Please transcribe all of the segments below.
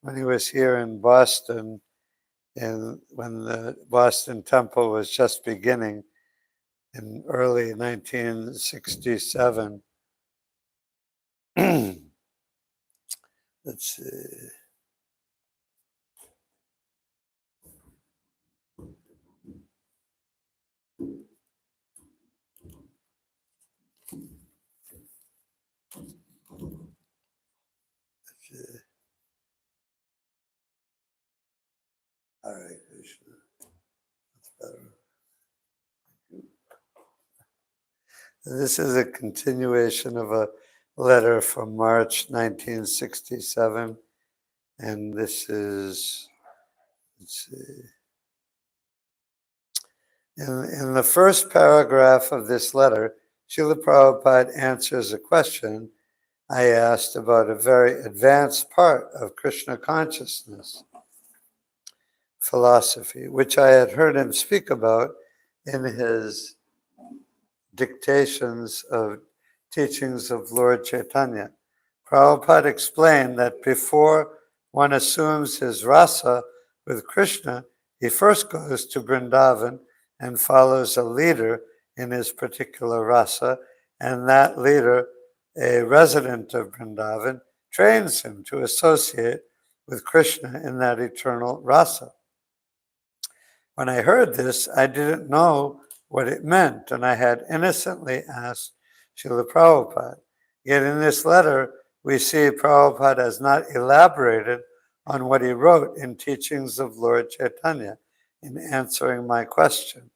when he was here in Boston, and when the Boston Temple was just beginning in early 1967. Let's see. All right, Krishna. That's better. This is a continuation of a letter from March 1967, and this is, let's see. In the first paragraph of this letter, Srila Prabhupada answers a question I asked about a very advanced part of Krishna consciousness philosophy, which I had heard him speak about in his dictations of teachings of Lord Chaitanya. Prabhupada explained that before one assumes his rasa with Krishna, he first goes to Vrindavan and follows a leader in his particular rasa, and that leader, a resident of Vrindavan, trains him to associate with Krishna in that eternal rasa. When I heard this, I didn't know what it meant, and I had innocently asked Srila Prabhupada. Yet in this letter, we see Prabhupada has not elaborated on what he wrote in Teachings of Lord Chaitanya in answering my question.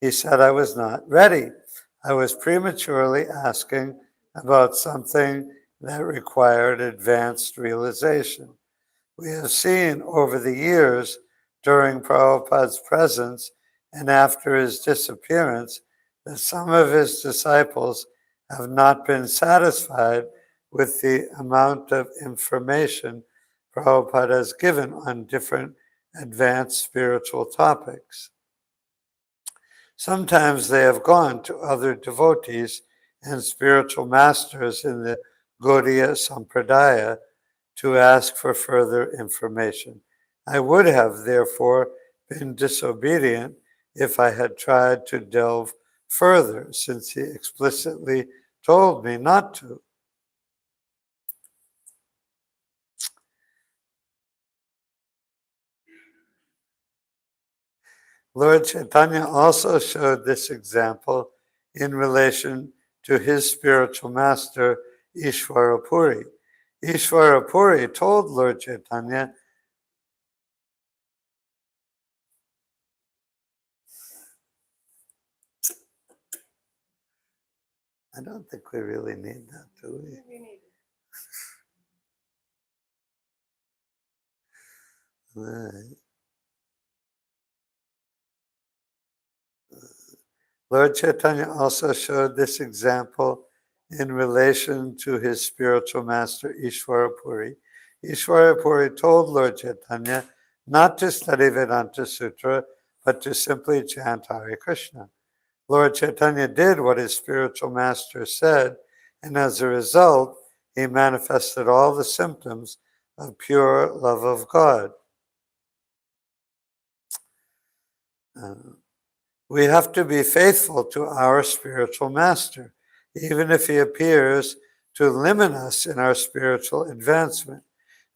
He said I was not ready. I was prematurely asking about something that required advanced realization. We have seen over the years during Prabhupada's presence and after his disappearance that some of his disciples have not been satisfied with the amount of information Prabhupada has given on different advanced spiritual topics. Sometimes they have gone to other devotees and spiritual masters in the Gaudiya Sampradaya to ask for further information. I would have, therefore, been disobedient if I had tried to delve further, since he explicitly told me not to. Lord Chaitanya also showed this example in relation to his spiritual master, Ishwarapuri. Ishwarapuri told Lord Chaitanya, I don't think we really need that, do we? We need it. Right. Lord Chaitanya also showed this example in relation to his spiritual master, Ishwarapuri. Ishwarapuri told Lord Chaitanya not to study Vedanta Sutra, but to simply chant Hare Krishna. Lord Chaitanya did what his spiritual master said, and as a result, he manifested all the symptoms of pure love of God. We have to be faithful to our spiritual master, even if he appears to limit us in our spiritual advancement.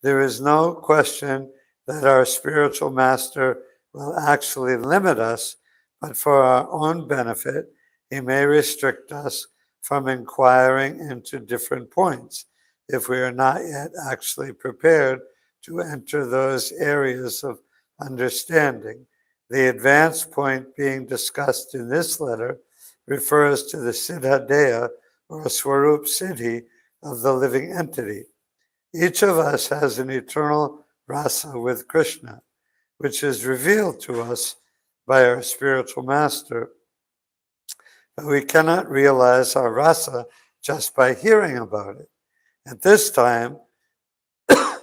There is no question that our spiritual master will actually limit us, but for our own benefit, he may restrict us from inquiring into different points if we are not yet actually prepared to enter those areas of understanding. The advanced point being discussed in this letter refers to the Siddhadeha or Swarup Siddhi of the living entity. Each of us has an eternal rasa with Krishna, which is revealed to us by our spiritual master. But we cannot realize our rasa just by hearing about it. At this time, I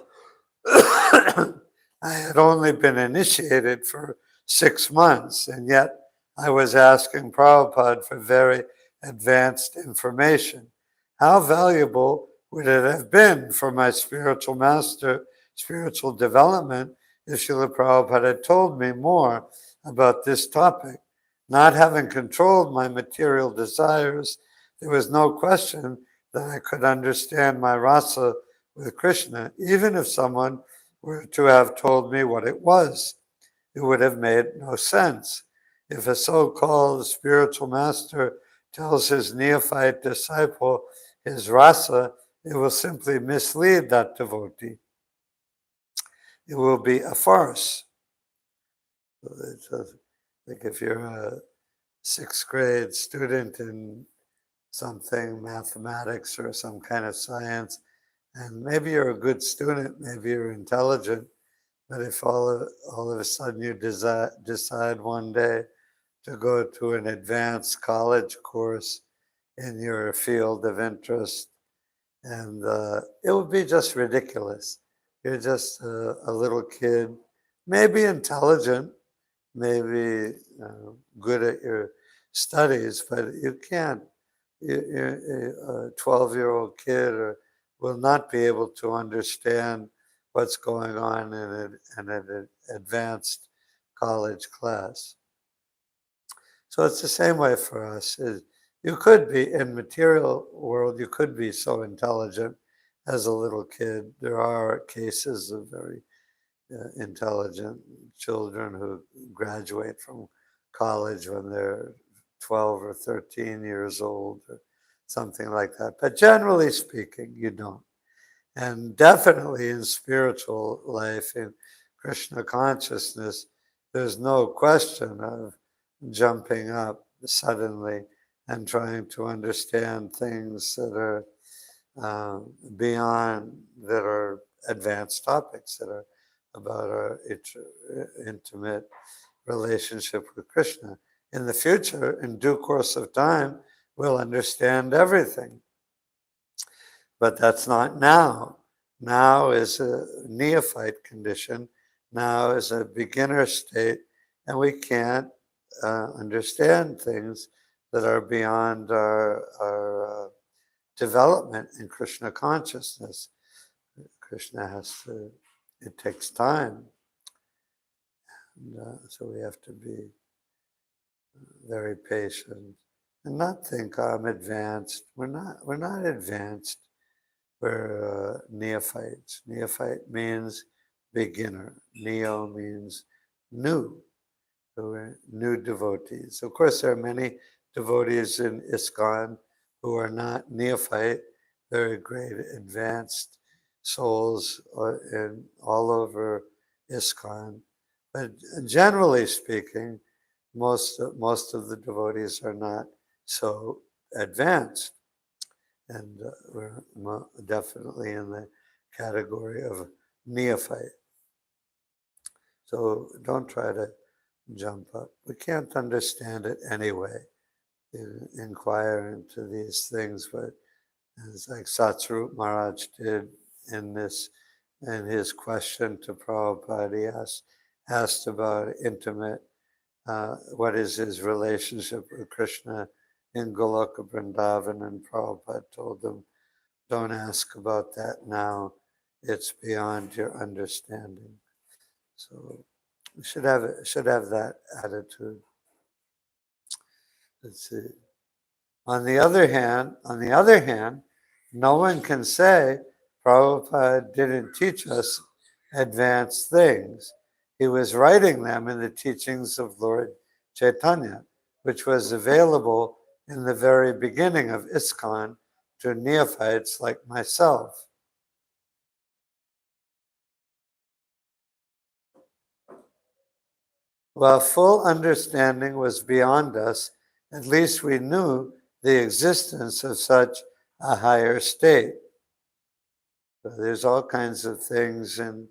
had only been initiated for 6 months, and yet I was asking Prabhupada for very advanced information. How valuable would it have been for my spiritual master spiritual development if Srila Prabhupada had told me more about this topic. Not having controlled my material desires, there was no question that I could understand my rasa with Krishna, even if someone were to have told me what it was. It would have made no sense. If a so-called spiritual master tells his neophyte disciple his rasa, it will simply mislead that devotee. It will be a farce. Like if you're a sixth grade student in something, mathematics or some kind of science, and maybe you're a good student, maybe you're intelligent, but if all of a sudden you decide one day to go to an advanced college course in your field of interest, and it would be just ridiculous. You're just a little kid, maybe intelligent, maybe good at your studies, but you can't. A 12-year-old kid will not be able to understand what's going on in an advanced college class. So it's the same way for us. You could be in material world, you could be so intelligent as a little kid. There are cases of very intelligent children who graduate from college when they're 12 or 13 years old or something like that. But generally speaking, you don't. And definitely in spiritual life, in Krishna consciousness, there's no question of jumping up suddenly and trying to understand things that are beyond, that are advanced topics, that are about our intimate relationship with Krishna. In the future, in due course of time, we'll understand everything. But that's not now. Now is a neophyte condition. Now is a beginner state, and we can't understand things that are beyond our development in Krishna consciousness. Krishna has to, it takes time. And, so we have to be very patient and not think I'm advanced. We're not advanced. We're neophytes. Neophyte means beginner. Neo means new. So we're new devotees. Of course, there are many devotees in ISKCON who are not neophyte, very great advanced souls in all over ISKCON. But generally speaking, most of the devotees are not so advanced. And we're definitely in the category of neophyte. So don't try to jump up. We can't understand it anyway. You inquire into these things, but it's like Satsvarup Maharaj did in his question to Prabhupada. He asked about intimate, what is his relationship with Krishna in Goloka Vrindavan, and Prabhupada told him, don't ask about that now. It's beyond your understanding. So we should have that attitude. Let's see. On the other hand, no one can say Prabhupada didn't teach us advanced things. He was writing them in the teachings of Lord Chaitanya, which was available in the very beginning of ISKCON to neophytes like myself. While full understanding was beyond us, at least we knew the existence of such a higher state. So there's all kinds of things in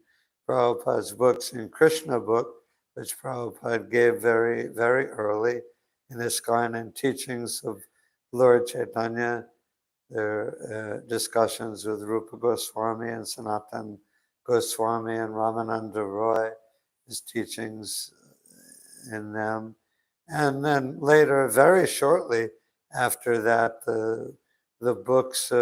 Prabhupada's books, in Krishna book, which Prabhupada gave very, very early in ISKCON, and teachings of Lord Chaitanya. There are discussions with Rupa Goswami and Sanatan Goswami and Ramananda Roy, his teachings in them. And then later, very shortly after that, the books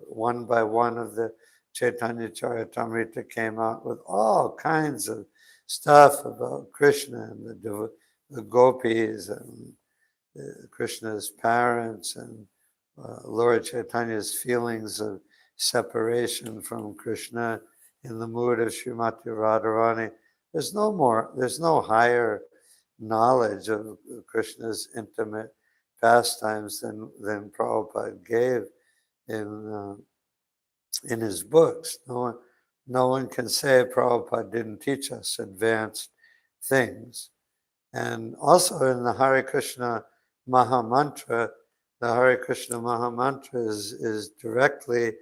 one by one of the Chaitanya Charitamrita came out with all kinds of stuff about Krishna and the gopis and Krishna's parents and Lord Chaitanya's feelings of separation from Krishna in the mood of Srimati Radharani. There's no higher knowledge of Krishna's intimate pastimes than Prabhupada gave in his books. No one can say Prabhupada didn't teach us advanced things. And also in the Hare Krishna Mahamantra, the Hare Krishna Mahamantra is directly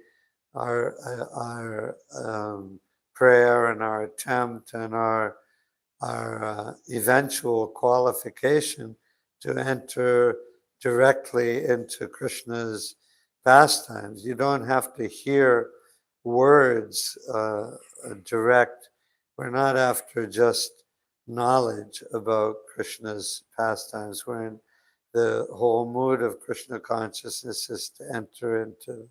our prayer and our attempt and our eventual qualification to enter directly into Krishna's pastimes. You don't have to hear words direct. We're not after just knowledge about Krishna's pastimes. We're in the whole mood of Krishna consciousness is to enter into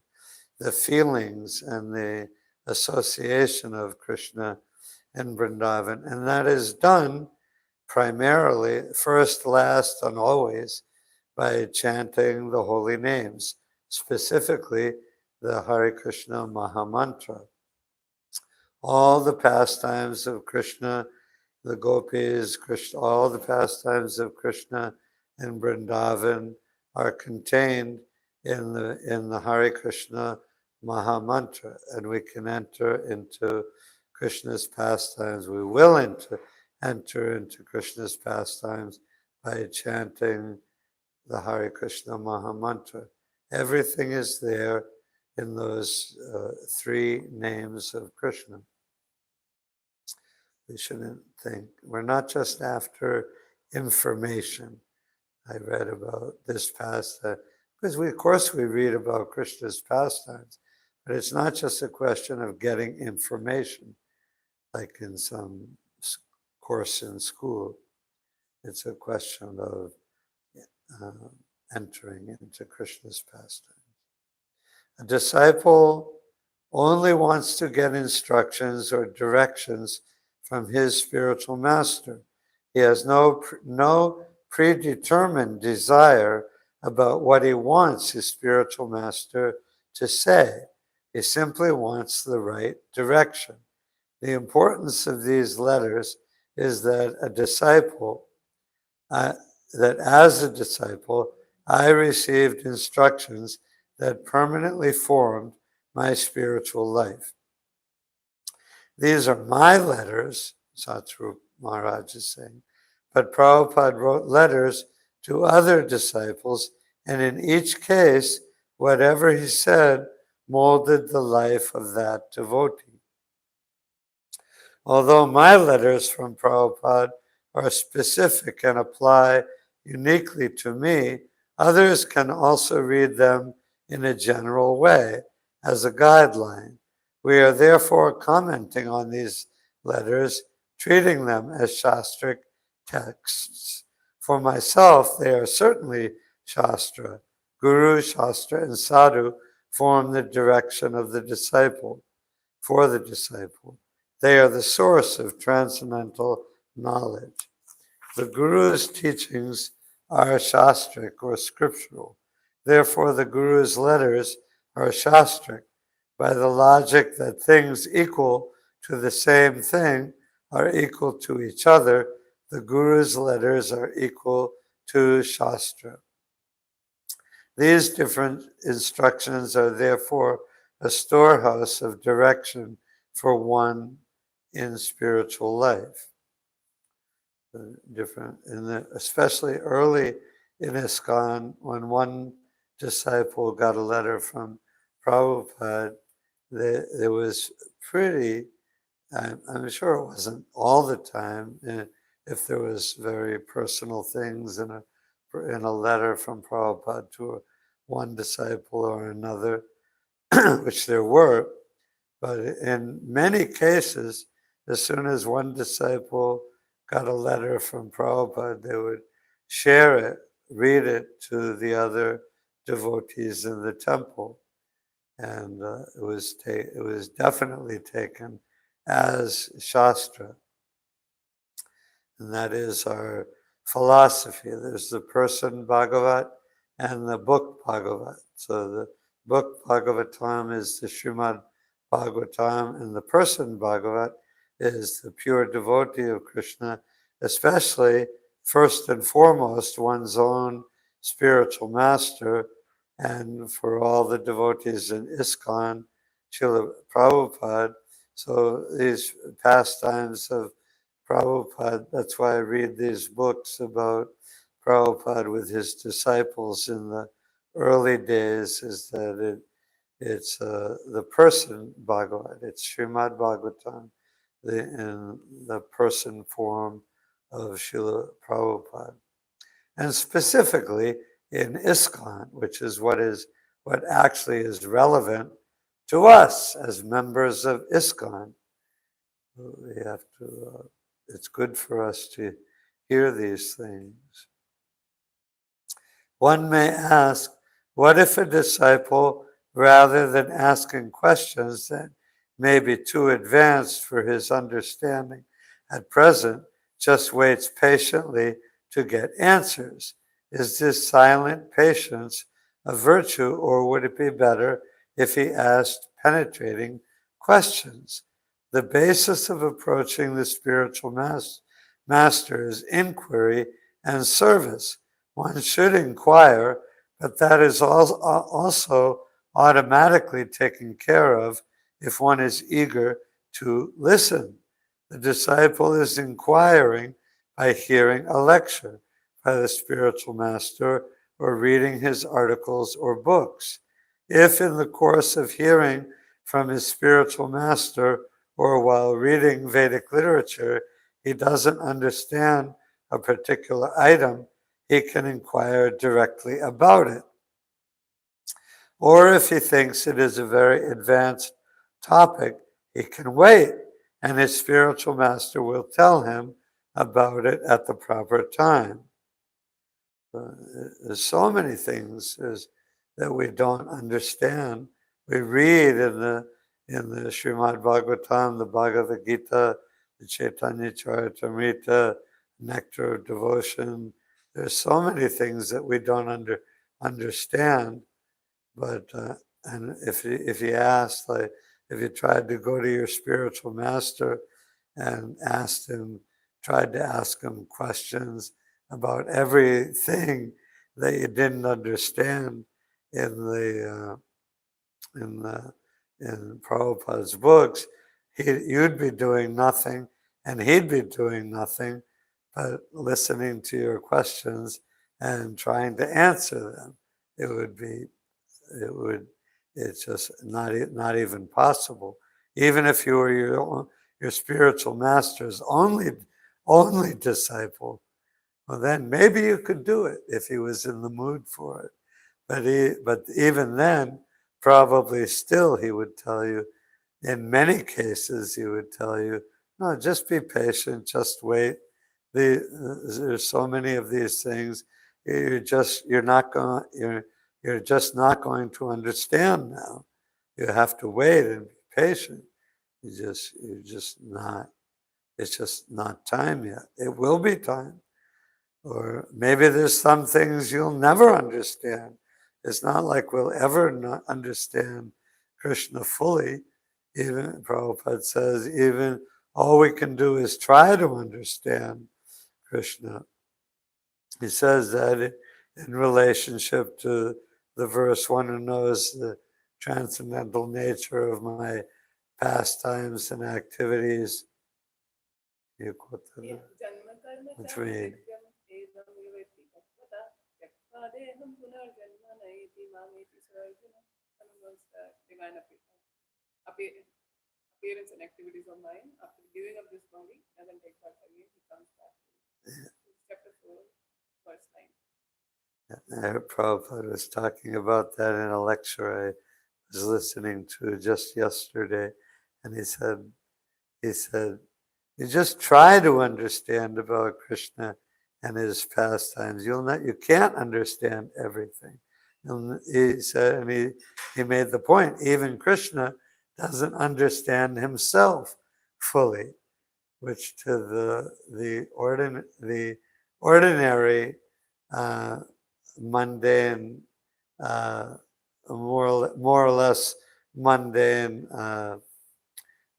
the feelings and the association of Krishna and Vrindavan. And that is done primarily, first, last, and always, by chanting the holy names, specifically the Hare Krishna Mahamantra. All the pastimes of Krishna, the gopis, Krishna, all the pastimes of Krishna and Vrindavan are contained in the Hare Krishna Mahamantra, and we can enter into Krishna's pastimes. We will enter into Krishna's pastimes by chanting the Hare Krishna Mahamantra. Everything is there in those three names of Krishna. We shouldn't think, we're not just after information. I read about this pastime, because of course we read about Krishna's pastimes, but it's not just a question of getting information, like in some course in school. It's a question of entering into Krishna's pastimes. A disciple only wants to get instructions or directions from his spiritual master. He has no predetermined desire about what he wants his spiritual master to say. He simply wants the right direction. The importance of these letters is that as a disciple, I received instructions that permanently formed my spiritual life. These are my letters, Satru Maharaj is saying, but Prabhupada wrote letters to other disciples, and in each case, whatever he said molded the life of that devotee. Although my letters from Prabhupada are specific and apply uniquely to me, others can also read them in a general way as a guideline. We are therefore commenting on these letters, treating them as Shastric texts. For myself, they are certainly Shastra. Guru, Shastra, and Sadhu form the direction of the disciple, for the disciple. They are the source of transcendental knowledge. The Guru's teachings are Shastric or scriptural. Therefore, the Guru's letters are Shastric, by the logic that things equal to the same thing are equal to each other. The Guru's letters are equal to Shastra. These different instructions are therefore a storehouse of direction for one in spiritual life. Especially early in ISKCON, when one disciple got a letter from Prabhupada, there was pretty, I'm sure it wasn't all the time, if there was very personal things in a letter from Prabhupada to one disciple or another, which there were, but in many cases, as soon as one disciple got a letter from Prabhupada, they would share it, read it to the other devotees in the temple. and it was definitely taken as Shastra, and that is our philosophy. There's the person Bhagavat and the book Bhagavat. So the book Bhagavatam is the Srimad Bhagavatam, and the person Bhagavat is the pure devotee of Krishna, especially first and foremost one's own spiritual master, and for all the devotees in ISKCON, Srila Prabhupada. So these pastimes of Prabhupada, that's why I read these books about Prabhupada with his disciples in the early days, is that it's the person Bhagavat, it's Srimad Bhagavatam, in the person form of Srila Prabhupada. And specifically in ISKCON, which is what actually is relevant to us as members of ISKCON. We have to, it's good for us to hear these things. One may ask, what if a disciple, rather than asking questions that may be too advanced for his understanding at present, just waits patiently to get answers? Is this silent patience a virtue, or would it be better if he asked penetrating questions? The basis of approaching the spiritual master is inquiry and service. One should inquire, but that is also automatically taken care of if one is eager to listen. The disciple is inquiring by hearing a lecture by the spiritual master or reading his articles or books. If in the course of hearing from his spiritual master or while reading Vedic literature, he doesn't understand a particular item, he can inquire directly about it. Or if he thinks it is a very advanced topic, he can wait, and his spiritual master will tell him about it at the proper time. There's so many things that we don't understand. We read in the Srimad Bhagavatam, the Bhagavad Gita, the Chaitanya Charitamrita, Nectar of Devotion. There's so many things that we don't understand. But and if you ask, like, if you tried to go to your spiritual master and tried to ask him questions about everything that you didn't understand in Prabhupada's books, you'd be doing nothing, and he'd be doing nothing but listening to your questions and trying to answer them. It's just not even possible. Even if you were your spiritual master's only disciple, well, then maybe you could do it if he was in the mood for it. But even then, probably still he would tell you, in many cases, he would tell you, no, just be patient, just wait. There's so many of these things. You're just not going to understand now. You have to wait and be patient. It's just not time yet. It will be time. Or maybe there's some things you'll never understand. It's not like we'll ever not understand Krishna fully. Even Prabhupada says, even all we can do is try to understand Krishna. He says that in relationship to the verse, one who knows the transcendental nature of my pastimes and activities. You quote that, which we appearance and activities of mind. After giving up this body, doesn't take birth again, he comes back. Chapter 4, verse 9. I heard Prabhupada was talking about that in a lecture I was listening to just yesterday, and he said, you just try to understand about Krishna and his pastimes. You can't understand everything. And he said, and he made the point, even Krishna doesn't understand himself fully, which to the ordinary mundane, more or less mundane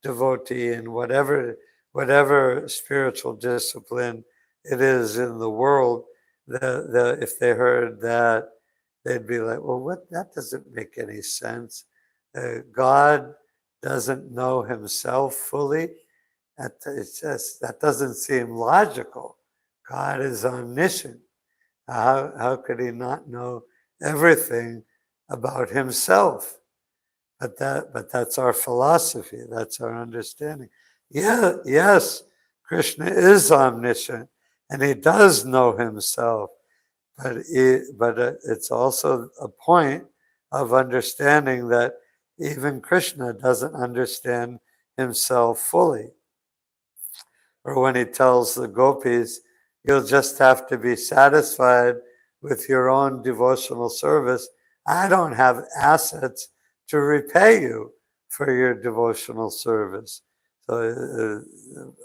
devotee in whatever spiritual discipline it is in the world, if they heard that, they'd be like, well, what? That doesn't make any sense. God doesn't know himself fully. That doesn't seem logical. God is omniscient. How could he not know everything about himself? But that's our philosophy. That's our understanding. Yeah, yes, Krishna is omniscient, and he does know himself. But it's also a point of understanding that even Krishna doesn't understand himself fully. Or when he tells the gopis, you'll just have to be satisfied with your own devotional service. I don't have assets to repay you for your devotional service. So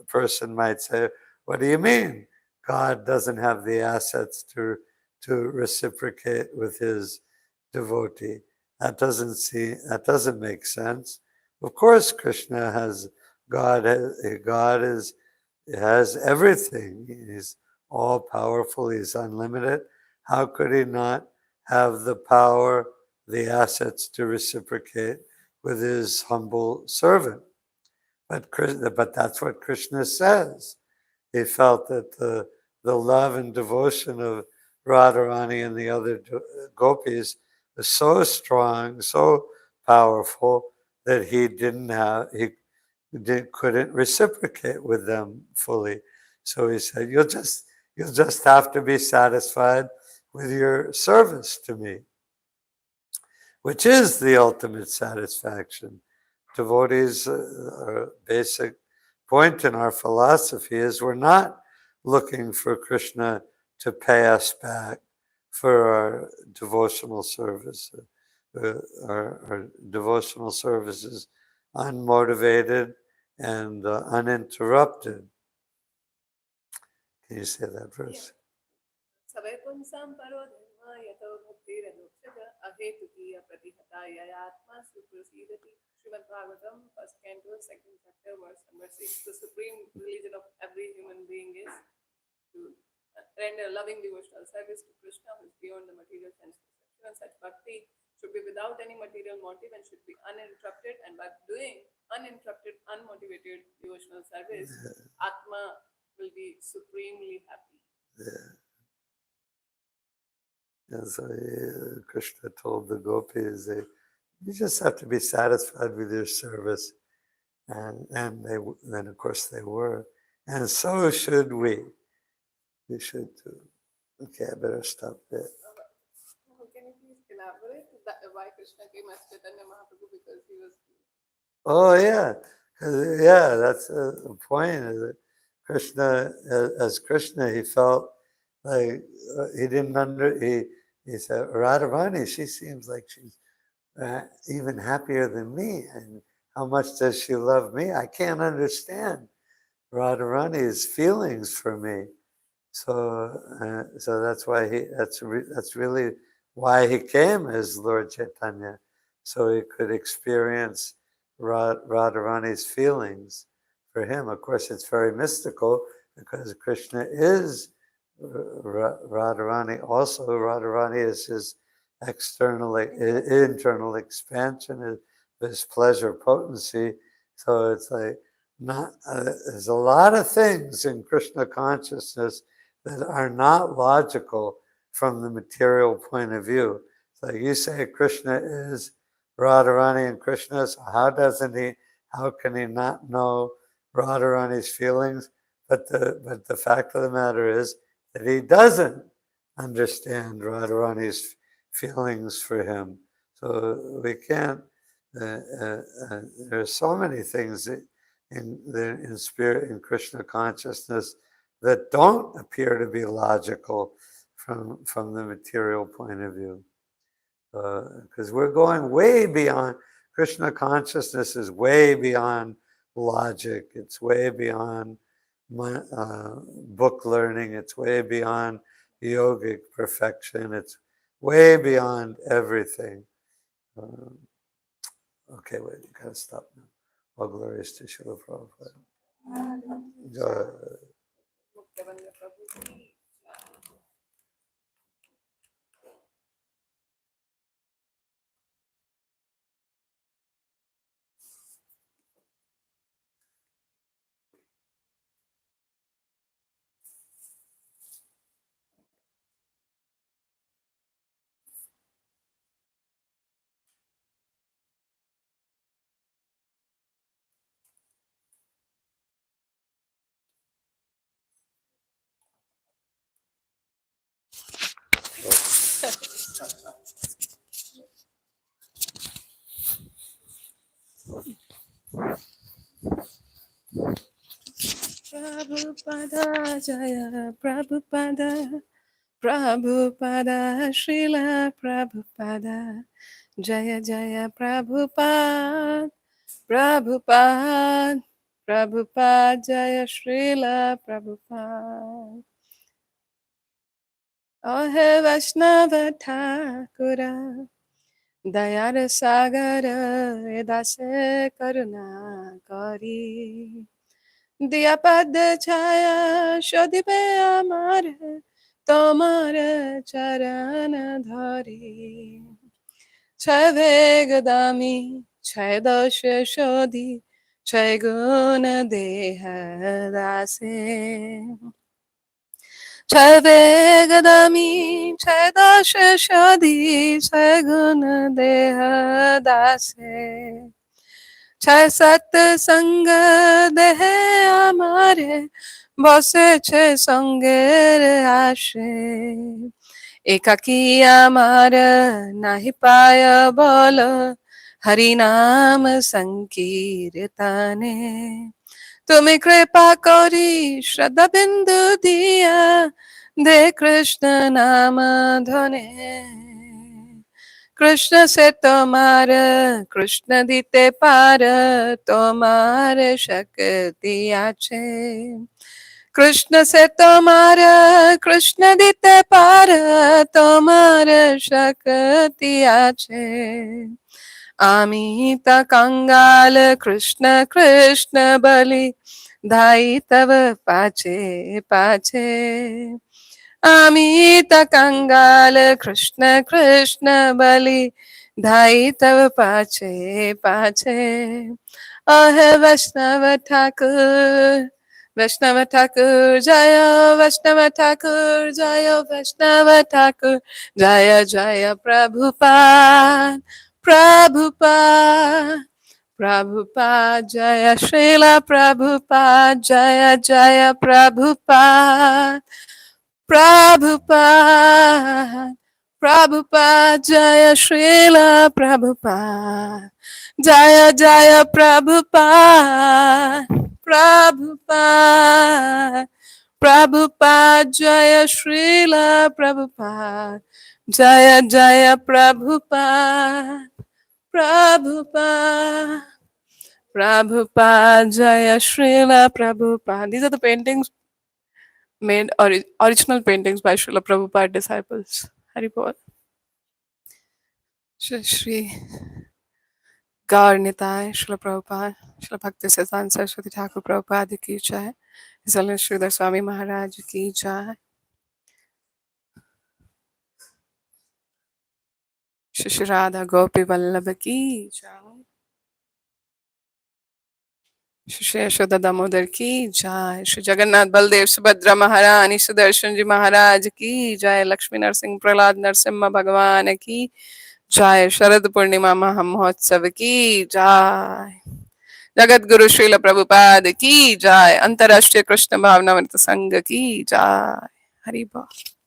a person might say, what do you mean? God doesn't have the assets to reciprocate with his devotee. That doesn't make sense. Of course, Krishna has God. God has everything. He's all powerful. He's unlimited. How could he not have the power, the assets to reciprocate with his humble servant? But that's what Krishna says. He felt that the love and devotion of Radharani and the other gopis was so strong, so powerful that he couldn't reciprocate with them fully. So he said, you'll just have to be satisfied with your service to me, which is the ultimate satisfaction. Devotees, our basic point in our philosophy is we're not looking for Krishna to pay us back for our devotional service. Our devotional service is unmotivated and uninterrupted. Can you say that verse? Savaipunsam paro dharma yato bhaktirenukshaja ahetukiya pratihata yayatma suprasidati. Srimad Bhagavatam, first canto, second chapter, verse number 6. The supreme religion of every human being is to render loving devotional service to Krishna, who is beyond the material sense perception. And such bhakti should be without any material motive and should be uninterrupted. And by doing uninterrupted, unmotivated devotional service, Atma will be supremely happy. Yeah. And so Krishna told the gopis, you just have to be satisfied with your service. And then of course they were. And so should we. We should too. Okay, I better stop there. Can you please elaborate why Krishna came as Chaitanya Mahaprabhu? Because he was... Oh yeah. Yeah, that's the point. Is that Krishna, as Krishna, he felt like he didn't he said, Radharani, she seems like she's even happier than me. And how much does she love me? I can't understand Radharani's feelings for me. So that's why that's really why he came as Lord Chaitanya, so he could experience Radharani's feelings for him. Of course, it's very mystical because Krishna is Radharani. Also, Radharani is his internal expansion, his pleasure potency. So it's like there's a lot of things in Krishna consciousness that are not logical from the material point of view. So you say Krishna is Radharani and Krishna, so how can he not know Radharani's feelings? But the fact of the matter is that he doesn't understand Radharani's feelings for him. So we can't, there are so many things in spirit, in Krishna consciousness, that don't appear to be logical from the material point of view. Because we're going way beyond. Krishna consciousness is way beyond logic. It's way beyond book learning. It's way beyond yogic perfection. It's way beyond everything. Okay, wait, you gotta stop now. All glories to Srila Prabhupada. मुक्तबंध प्रभु की Prabhupada Jaya Prabhupada Prabhupada Srila Prabhupada Jaya Jaya Prabhupada Prabhupada Prabhupada Jaya Srila Prabhupada Ohe Vaishnava Thakura Dayar Sagara Edase Karuna Kari दिया पद छाया शोधिबे আমার তোমার চরণ ধরি ছয় বেগ দামি ছয় দশ শোধি ছয় গুণ দেহ দাসে ছয় বেগ দামি ছয় দশ শোধি ছয় গুণ দেহ দাসে ছয় সত সঙ্গ দেহে আমারে বসেছে সঙ্গের আসে একাকী আমার নাহি পায় বল হরি নাম সংকীর্তনে তুমি কৃপা করি শ্রদ্ধা বিন্দু দিয়া দে কৃষ্ণ নাম ধনে কৃষ্ণ সে তোমার কৃষ্ণ দিতে পার তোমার শক্তি আছে কৃষ্ণ সে তোমার কৃষ্ণ দিতে পার তোমার শক্তি আছে আমি তা कंगाल কৃষ্ণ কৃষ্ণ বলি ধাই তব পাছে পাছে আমি তা कंगाल কৃষ্ণ কৃষ্ণ বলি ধাই তব পাছে পাছে অহে বৈষ্ণব ঠাকুর वैष्णव ठाकुर जय वैष्णव ठाकुर जय वैष्णव ठाकुर जय जय प्रभुपाद प्रभुपाद प्रभुपाद जय श्रीला प्रभुपाद जय जय प्रभुपाद प्रभुपाद प्रभुपाद जय श्रीला प्रभुपाद जय जय प्रभुपाद प्रभुपाद प्रभुपाद जय श्रीला प्रभुपाद जय जय प्रभुपाद प्रभुपाद प्रभुपाद जय Srila Prabhupada These are the paintings made original paintings by Srila Prabhupada disciples. Hari Bol. Shri Gaur Nitai, Srila Prabhupada, Srila Bhakti Siddhanta Saraswati Thakur Prabhupada ki jai. His Holiness Sridhar Swami Maharaj ki jai. Shri Radha Gopi Vallabha ki jai. Shri Yashoda Damodar ki jai. Shri Jagannath Baldev Subhadra Maharani Sudarshan Ji Maharaj ki jai. Lakshmi Narsingh Prahlad Narsimha Bhagavan ki jai. Sharad Purnima Maha Mahotsav ki jai. Jagat Guru Srila Prabhupada की जय अंतरराष्ट्रीय कृष्ण भावनामृत संघ की जय हरि बोल